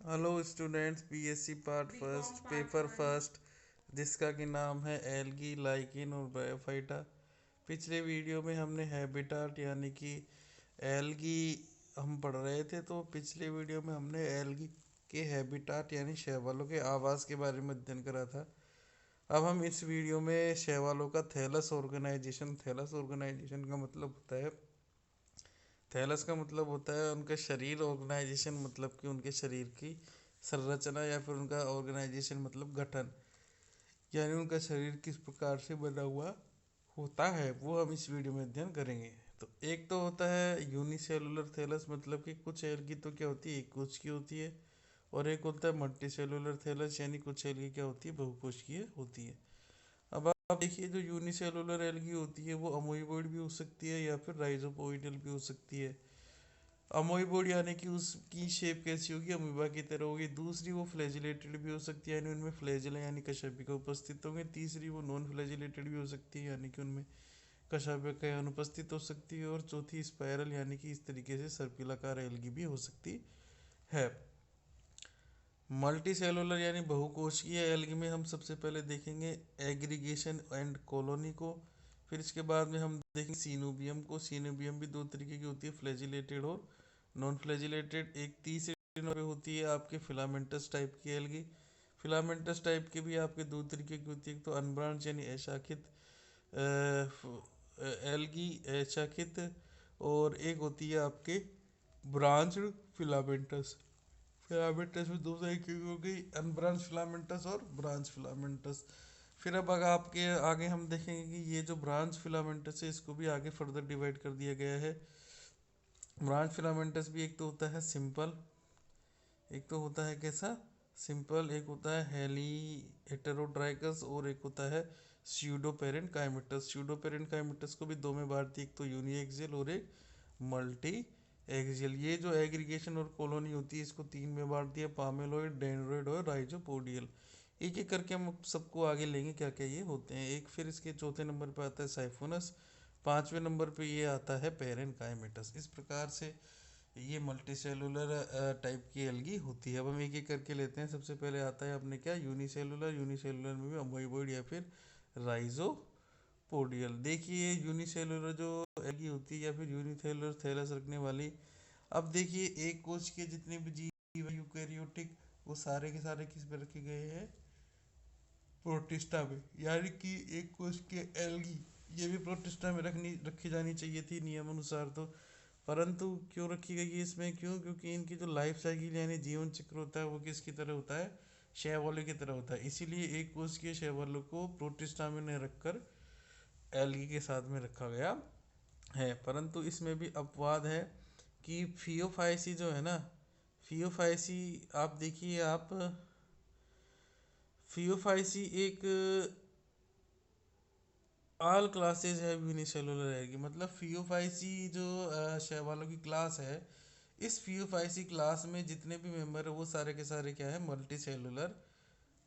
Hello students, BSc part first paper first, जिसका कि नाम है एल्गी, लाइकिन और ब्रायोफाइटा। पिछले वीडियो में हमने हैबिटाट यानी कि एल्गी हम पढ़ रहे थे। तो पिछले वीडियो में हमने एल्गी के हैबिटाट यानी शैवालों के आवास के बारे में अध्ययन करा था। अब हम इस वीडियो में शैवालों का थैलस ऑर्गेनाइजेशन का मतलब होता है, थैलस का मतलब होता है उनका शरीर, ऑर्गेनाइजेशन मतलब कि उनके शरीर की संरचना, या फिर उनका ऑर्गेनाइजेशन मतलब गठन, यानी उनका शरीर किस प्रकार से बना हुआ होता है, वो हम इस वीडियो में अध्ययन करेंगे। तो एक तो होता है यूनिसेलुलर थैलस, मतलब कि कुछ एल्गी तो क्या होती है, एक कोश की होती है। और एक होता है मल्टीसेलुलर थैलस, यानी कुछ एल्गी क्या होती है, बहुकोशिकीय होती है। अब आप देखिए, जो यूनिसेलुलर एल्गी होती है वो अमोइबॉइड भी हो सकती है या फिर राइजोपोइडल भी हो सकती है। अमोइबॉइड यानी कि उसकी शेप कैसी होगी, अमीबा की तरह होगी। दूसरी, वो फ्लैजिलेटेड भी हो सकती है, यानी उनमें फ्लैजिला यानी कशेरुकिका उपस्थित होंगे। तीसरी, वो नॉन फ्लैजिलेटेड भी हो सकती है, यानी कि उनमें कशेरुकिका अनुपस्थित हो सकती है। और चौथी, स्पायरल यानी कि इस तरीके से सर्पिलाकार एल्गी भी हो सकती है। मल्टी सेलुलर यानी बहुकोशिकीय एल्गी में हम सबसे पहले देखेंगे एग्रीगेशन एंड कॉलोनी को। फिर इसके बाद में हम देखेंगे सीनोबियम को। सीनोबियम भी दो तरीके की होती है, फ्लैजिलेटेड और नॉन फ्लैजिलेटेड। एक तीसरी नंबर पे होती है आपके फिलामेंटस टाइप की एल्गी। फिलामेंटस टाइप के भी आपके दो तरीके की होती है, एक तो अनब्रांच यानी अशाखित एल्गी, अशाखित, और एक होती है आपके ब्रांच्ड फिलामेंटस। फिलामेंटस में दो तरीके की हो गई, अनब्रांच फिलामेंटस और ब्रांच फिलामेंटस। फिर अब अगर आपके आगे हम देखेंगे कि ये जो ब्रांच फिलामेंटस है इसको भी आगे फर्दर डिवाइड कर दिया गया है। ब्रांच फिलामेंटस भी एक तो होता है सिंपल, एक तो होता है कैसा, सिंपल, एक होता है हेली हेटेरोट्राइकस, और एक होता है स्यूडोपेरेंट काइमेटस। स्यूडोपेरेंट काइमेटस को भी दो में बांटती है, एक तो यूनिएक्सियल और एक मल्टी एक्सियल। ये जो एग्रीगेशन और कॉलोनी होती है इसको तीन में बांट दिया, पामेलोइड, डेंड्रोइड और राइजोपोडियल। एक एक करके हम सबको आगे लेंगे क्या क्या ये होते हैं एक। फिर इसके चौथे नंबर पर आता है साइफोनस, पांचवें नंबर पे ये आता है पेरेनकाइमेटस। इस प्रकार से ये मल्टी सेलुलर टाइप की एल्गी होती है। अब हम एक एक करके लेते हैं। सबसे पहले आता है अपने क्या, यूनिसेलुलर। यूनिसेलुलर में भी अमोइबॉइड या फिर राइजोपोडियल। देखिए यूनिसेलुलर जो एल्गी होती है या फिर यूनिसेलुलर थैलस रखने वाली, अब देखिए एक कोश के जितने भी जीव यूकेरियोटिक, वो सारे के सारे किस पे रखे गए हैं, प्रोटिस्टा में। यानी कि एक कोश के एल्गी ये भी प्रोटिस्टा में रखी जानी चाहिए थी नियम अनुसार। तो परंतु क्यों रखी गई है इसमें, क्यों, क्योंकि इनकी जो लाइफ साइकिल यानी जीवन चक्र होता है वो किसकी तरह होता है, शैवालों की तरह होता है। इसीलिए एक कोशिकीय शैवालों को प्रोटिस्टा में नहीं रखकर एल्गी के साथ में रखा गया है। परंतु इसमें भी अपवाद है कि फियोफाइसी जो है ना, फियोफाइसी, आप देखिए आप, फियोफाइसी एक ऑल क्लासेज है यूनिसेलुलर एल्गी। मतलब फियोफाइसी जो शैवालों की क्लास है, इस फियोफाइसी क्लास में जितने भी मेंबर है वो सारे के सारे क्या है, मल्टी सेलुलर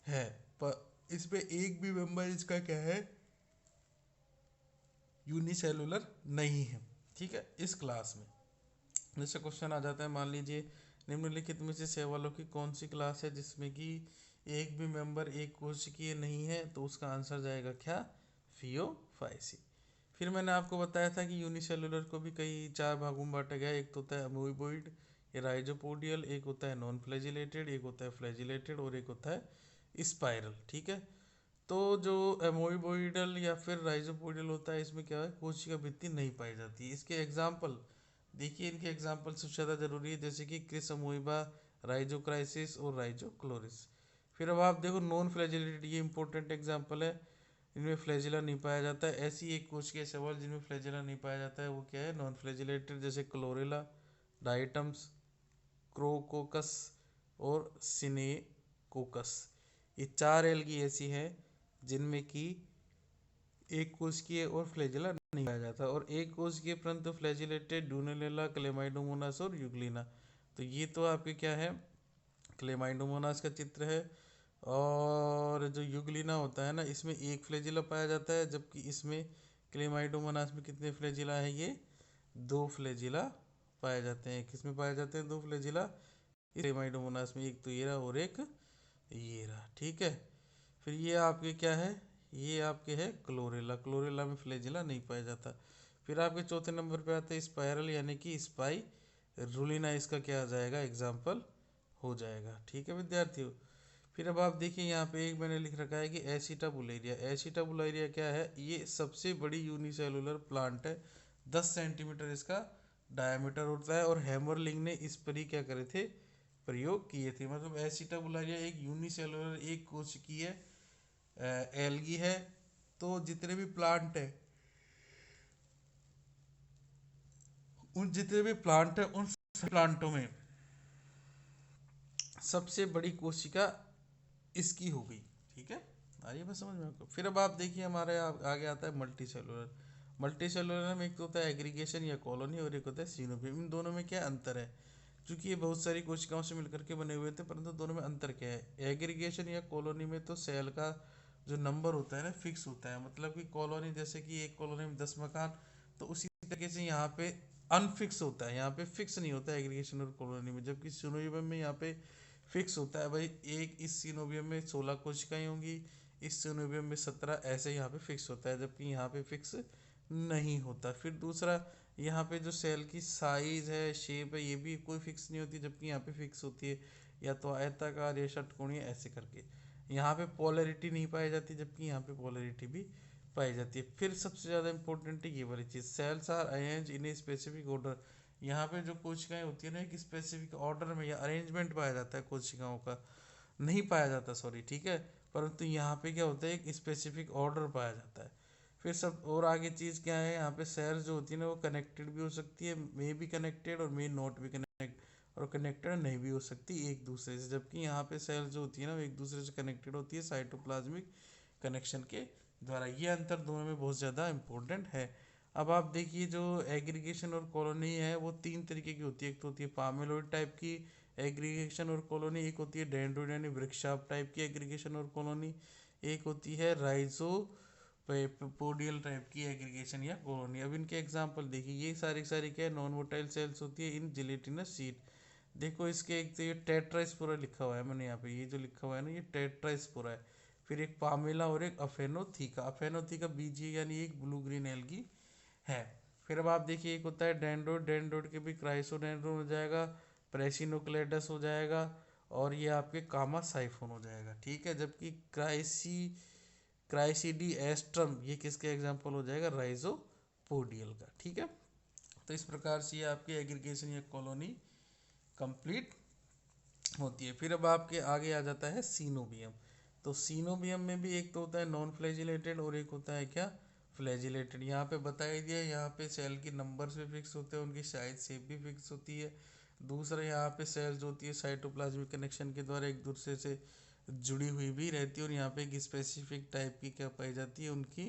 है। पर इस पे एक भी मेंबर इसका क्या है, यूनिसेलुलर नहीं है। ठीक है, इस क्लास में जैसे क्वेश्चन आ जाता है, मान लीजिए निम्नलिखित में से शैवालों की कौन सी क्लास है जिसमें कि एक भी मेंबर एक कोशिकीय नहीं है, तो उसका आंसर जाएगा क्या, फियोफाइसी। फिर मैंने आपको बताया था कि यूनिसेलुलर को भी कई चार भागों में बांटा गया है। एक तो होता है अमोइबॉइड या राइजोपोडियल, एक होता है नॉन फ्लैजिलेटेड, एक होता है फ्लैजिलेटेड, और एक होता है स्पाइरल। ठीक है, तो जो एमोइबोइडल या फिर राइजोपोडियल होता है, इसमें क्या है, कोशिका भित्ति नहीं पाई जाती है। इसके एग्जाम्पल देखिए, इनके एग्जाम्पल सबसे ज़्यादा जरूरी है, जैसे कि क्रिस अमोइबा, राइजोक्राइसिस और राइजोक्लोरिस। फिर अब आप देखो नॉन फ्लैजिलेटेड, ये इंपॉर्टेंट एग्जाम्पल है, इनमें फ्लैजिला नहीं पाया जाता है। ऐसी एक कोशिकीय सवाल जिनमें फ्लैजिला नहीं पाया जाता है वो क्या है, नॉन फ्लैजिलेटेड, जैसे क्लोरेला, डाइटम्स, क्रोकोकस और सिनेकोकस। ये चार एल्गी ऐसी हैं जिनमें कि एक कोशिकीय और फ्लैजिला नहीं पाया जाता, और एक कोशिकीय परंतु फ्लैजिलेटेड डूनेलेला, क्लेमाइडोमोनास और यूग्लिना। तो ये तो आपके क्या है, क्लेमाइडोमोनास का चित्र है। और जो यूग्लिना होता है ना, इसमें एक फ्लैजिला पाया जाता है, जबकि इसमें क्लेमाइडोमोनास में कितने फ्लैजिला है, ये दो फ्लैजिला पाए जाते हैं। किसमें पाए जाते हैं, दो फ्लैजिला। इस एमाइडोमोनास में एक तो ये रहा और एक ये रहा, ठीक है। फिर ये आपके क्या है, ये आपके है क्लोरेला, क्लोरेला में फ्लैजिला नहीं पाया जाता। फिर आपके चौथे नंबर पे आते हैं स्पाइरल यानी कि स्पाई रुलिना, इसका क्या आ जाएगा एग्जाम्पल हो जाएगा, ठीक है विद्यार्थियों। फिर अब आप देखिए यहाँ पे एक मैंने लिख रखा है कि एसिटाबुलेरिया, एसिटाबुलेरिया क्या है, ये सबसे बड़ी यूनिसेलुलर प्लांट है, 10 सेंटीमीटर इसका डायमीटर होता है, और हैमरलिंग ने इस पर ही क्या करे थे, प्रयोग किए थे। मतलब एसिटाबुलारिया एक यूनिसेलुलर एक कोशिकीय एल्गी है। तो जितने भी प्लांट है, उन जितने भी प्लांट है उन प्लांटों में सबसे बड़ी कोशिका इसकी हो गई, ठीक है। आइए बस समझ में आपको। फिर अब आप देखिए हमारे आगे आता है मल्टी सेलुलर। मल्टी सेलुलर में एक तो होता है एग्रीगेशन या कॉलोनी, और एक होता है सीनोबियम। इन दोनों में क्या अंतर है, क्योंकि ये बहुत सारी कोशिकाओं से मिलकर के बने हुए थे, परंतु दोनों में अंतर क्या है। एग्रीगेशन या कॉलोनी में तो सेल का जो नंबर होता है ना फिक्स होता है, मतलब कि कॉलोनी जैसे कि एक कॉलोनी में 10 मकान, तो उसी तरीके से यहाँ पे अनफिक्स होता है, यहाँ पे फिक्स नहीं होता है एग्रीगेशन और कॉलोनी में। जबकि सिनोबियम में यहाँ पे फिक्स होता है भाई, एक इस सिनोबियम में 16 कोशिकाएं होंगी, इस सिनोबियम में 17, ऐसे यहाँ पे फिक्स होता है, जबकि यहाँ पे फिक्स नहीं होता। फिर दूसरा, यहाँ पे जो सेल की साइज है, शेप है, ये भी कोई फिक्स नहीं होती, जबकि यहाँ पे फिक्स होती है, या तो आयताकार या षटकोणीय ऐसे करके। यहाँ पे पोलैरिटी नहीं पाई जाती, जबकि यहाँ पे पोलैरिटी भी पाई जाती है। फिर सबसे ज़्यादा इंपॉर्टेंट है ये वाली चीज़, cells are arranged in a specific order. यहाँ पे जो कोशिकाएं होती है ना, एक स्पेसिफिक ऑर्डर में या अरेंजमेंट पाया जाता है कोशिकाओं का, नहीं पाया जाता सॉरी, ठीक है। परंतु यहाँ पे क्या होता है, एक स्पेसिफिक ऑर्डर पाया जाता है। फिर सब और आगे चीज़ क्या है, यहाँ पे सेल्स जो होती है ना वो कनेक्टेड भी हो सकती है, मे बी कनेक्टेड और मे नॉट भी कनेक्ट, और कनेक्टेड नहीं भी हो सकती एक दूसरे से। जबकि यहाँ पे सेल्स जो होती है ना वो एक दूसरे से कनेक्टेड होती है साइटोप्लाज्मिक कनेक्शन के द्वारा। ये अंतर दोनों में बहुत ज़्यादा इंपॉर्टेंट है। अब आप देखिए जो एग्रीगेशन और कॉलोनी है वो तीन तरीके की होती है। एक तो होती है पामेलोइड टाइप की एग्रीगेशन और कॉलोनी, एक होती है डेंड्रोइड यानी वृक्षाप टाइप की एग्रीगेशन और कॉलोनी, एक होती है राइजो पोडियल टाइप की एग्रीगेशन या कॉलोनी। अब इनके एग्जांपल देखिए, ये सारी सारी क्या है, नॉन वोटाइल सेल्स होती है इन जिलेटिनस शीट। देखो इसके एक तो ये टेट्राइस्पोरा लिखा हुआ है मैंने यहाँ पे, ये जो लिखा हुआ है ना ये टेट्राइस्पोरा है। फिर एक पामेला और एक अफेनोथीका, अफेनोथीका बीजी यानी एक ब्लू ग्रीन एल्गी है। फिर अब आप देखिए एक होता है डेंड्रोइड, डेंड्रोइड के भी क्राइसोडेंड्रोन हो जाएगा, प्रेसिनोक्लेडस हो जाएगा, और ये आपके कामा साइफोन हो जाएगा, ठीक है। जबकि क्राइसिडी एस्ट्रम ये किसके एग्जाम्पल हो जाएगा, राइजोपोडियल का, ठीक है। तो इस प्रकार से ये आपकी एग्रीगेशन या कॉलोनी कंप्लीट होती है। फिर अब आपके आगे आ जाता है सीनोबियम। तो सीनोबियम में भी एक तो होता है नॉन फ्लैजिलेटेड और एक होता है क्या, फ्लैजिलेटेड। यहाँ पे बताया दिया है, यहाँ पे सेल की नंबर्स भी फिक्स होते हैं, उनकी साइज शेप भी फिक्स होती है। दूसरा यहाँ पे सेल्स होती है साइटोप्लाज्मिक कनेक्शन के द्वारा एक दूसरे से जुड़ी हुई भी रहती है, और यहाँ पे एक स्पेसिफिक टाइप की क्या पाई जाती है, उनकी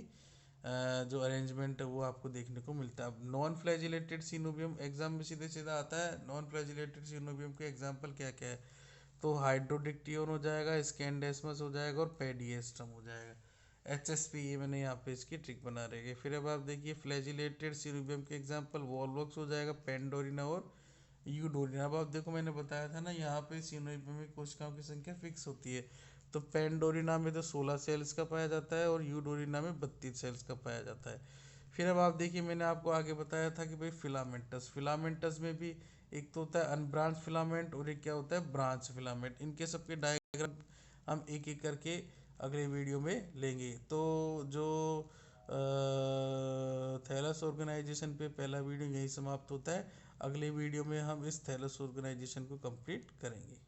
जो अरेंजमेंट है वो आपको देखने को मिलता है। अब नॉन फ्लैजिलेटेड सीनोबियम एग्जाम में सीधे सीधा आता है, नॉन फ्लैजिलेटेड सीनोबियम के एग्जाम्पल क्या क्या है, तो हाइड्रोडिक्टियोन हो जाएगा, स्कैंडेस्मस हो जाएगा, और पेडिएस्ट्रम हो जाएगा। HSP ये मैंने यहाँ पे इसकी ट्रिक बना रही है। फिर अब आप देखिए फ्लैजिलेटेड सीनोबियम के एग्जाम्पल वॉलवॉक्स हो जाएगा, पेंडोरिना और यूडोरिना। अब आप देखो मैंने बताया था ना यहाँ पे सीनोबियम में कोशिकाओं की संख्या फिक्स होती है, तो पेंडोरिना में तो 16 सेल्स का पाया जाता है, और यूडोरिना में 32 सेल्स का पाया जाता है। फिर अब आप देखिए मैंने आपको आगे बताया था कि भाई फिलामेंटस, फिलामेंटस में भी एक तो होता है अनब्रांच फिलामेंट और एक क्या होता है ब्रांच फिलामेंट। इनके सबके डायग्राम हम एक एक करके अगले वीडियो में लेंगे। तो जो थैलस ऑर्गेनाइजेशन पे पहला वीडियो यही समाप्त होता है। अगले वीडियो में हम इस थैलस ऑर्गेनाइजेशन को कंप्लीट करेंगे।